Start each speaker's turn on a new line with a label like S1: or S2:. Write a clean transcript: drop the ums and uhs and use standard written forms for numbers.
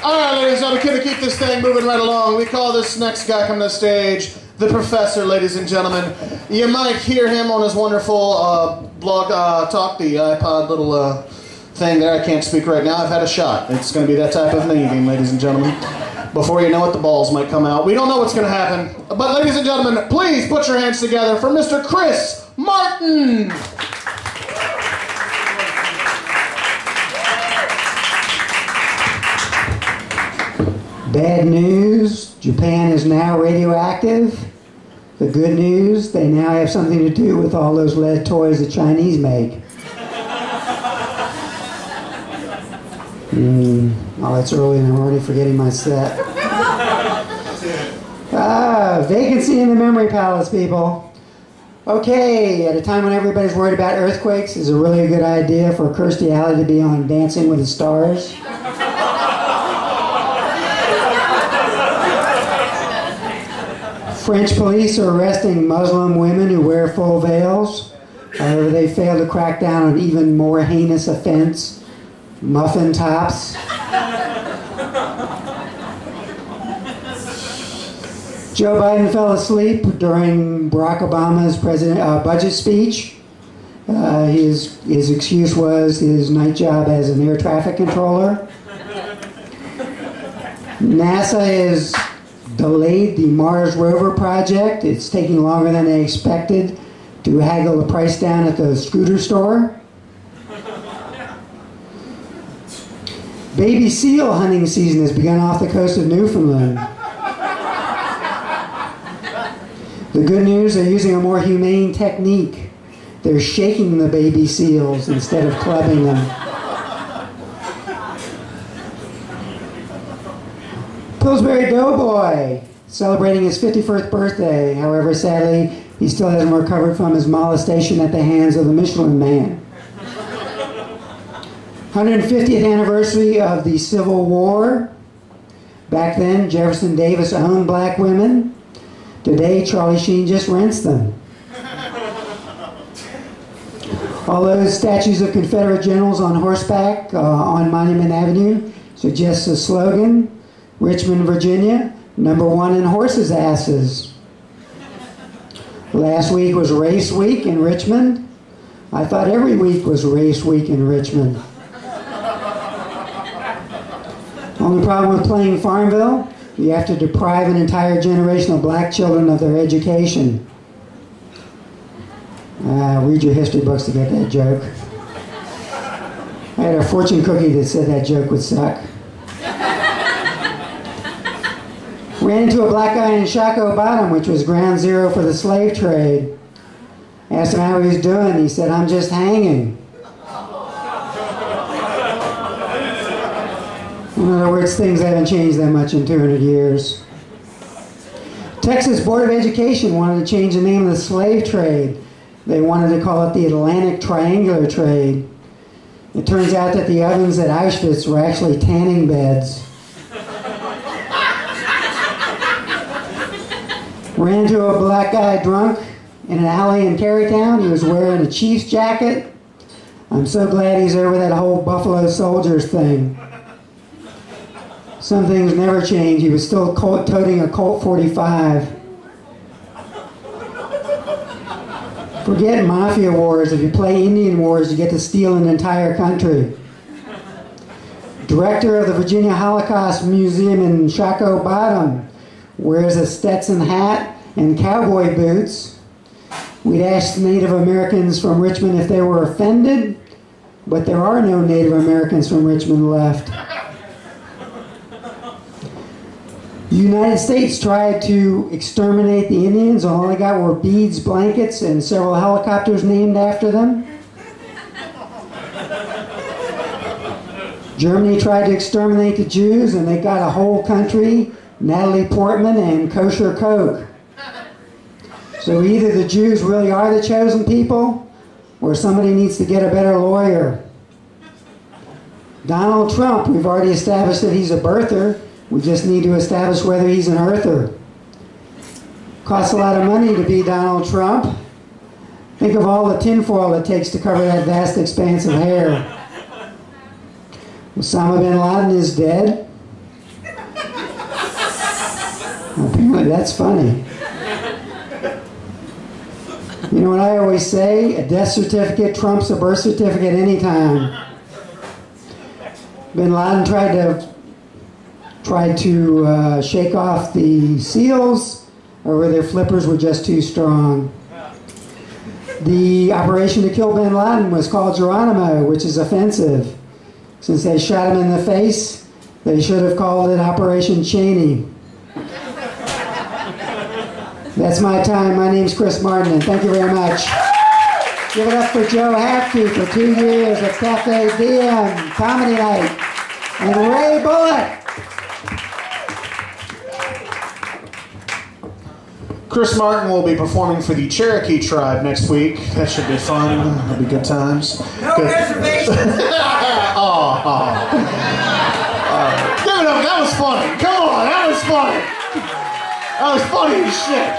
S1: All right, ladies and gentlemen, keep this thing moving right along. We call this next guy coming to the stage the Professor, ladies and gentlemen. You might hear him on his wonderful blog talk, the iPod little thing there. I can't speak right now. I've had a shot. It's going to be that type of meeting, ladies and gentlemen. Before you know it, the balls might come out. We don't know what's going to happen. But ladies and gentlemen, please put your hands together for Mr. Chris Martin.
S2: Bad news, Japan is now radioactive. The good news, they now have something to do with all those lead toys the Chinese make. Oh, it's early and I'm already forgetting my set. Vacancy in the memory palace, people. Okay, at a time when everybody's worried about earthquakes, is a really good idea for Kirstie Alley to be on Dancing with the Stars. French police are arresting Muslim women who wear full veils. However, they failed to crack down on an even more heinous offense, muffin tops. Joe Biden fell asleep during Barack Obama's budget speech. His excuse was his night job as an air traffic controller. NASA has delayed the Mars rover project. It's taking longer than they expected to haggle the price down at the scooter store. Baby seal hunting season has begun off the coast of Newfoundland. The good news, they're using a more humane technique. They're shaking the baby seals instead of clubbing them. Pillsbury Doughboy, celebrating his 51st birthday. However, sadly, he still hasn't recovered from his molestation at the hands of the Michelin Man. 150th anniversary of the Civil War. Back then, Jefferson Davis owned black women. Today, Charlie Sheen just rents them. All those statues of Confederate generals on horseback on Monument Avenue suggests a slogan: Richmond, Virginia, #1 in horses' asses. Last week was race week in Richmond. I thought every week was race week in Richmond. Only problem with playing Farmville, you have to deprive an entire generation of black children of their education. Read your history books to get that joke. I had a fortune cookie that said that joke would suck. Ran into a black guy in Shockoe Bottom, which was ground zero for the slave trade. Asked him how he was doing. He said, "I'm just hanging." In other words, things haven't changed that much in 200 years. Texas Board of Education wanted to change the name of the slave trade. They wanted to call it the Atlantic Triangular Trade. It turns out that the ovens at Auschwitz were actually tanning beds. Ran into a black guy drunk in an alley in Carytown. He was wearing a Chiefs jacket. I'm so glad he's over that whole Buffalo Soldiers thing. Some things never change. He was still toting a Colt 45. Forget Mafia Wars. If you play Indian Wars, you get to steal an entire country. Director of the Virginia Holocaust Museum in Shockoe Bottom wears a Stetson hat and cowboy boots. We'd asked Native Americans from Richmond if they were offended, but there are no Native Americans from Richmond left. The United States tried to exterminate the Indians. All they got were beads, blankets, and several helicopters named after them. Germany tried to exterminate the Jews, and they got a whole country, Natalie Portman, and kosher Coke. So either the Jews really are the chosen people, or somebody needs to get a better lawyer. Donald Trump, we've already established that he's a birther. We just need to establish whether he's an earther. Costs a lot of money to be Donald Trump. Think of all the tinfoil it takes to cover that vast expanse of hair. Osama bin Laden is dead. Really, that's funny. You know what I always say? A death certificate trumps a birth certificate anytime. Bin Laden tried to shake off the SEALs, or their flippers were just too strong. The operation to kill Bin Laden was called Geronimo, which is offensive. Since they shot him in the face, they should have called it Operation Cheney. That's my time. My name's Chris Martin, and thank you very much. Give it up for Joe Hafke for 2 years at Cafe Diem, Comedy Night, and Ray Bullock.
S1: Chris Martin will be performing for the Cherokee tribe next week. That should be fun. That'll be good times.
S3: No reservations.
S1: Give it up. That was funny. Come on. That was funny. That was funny as shit.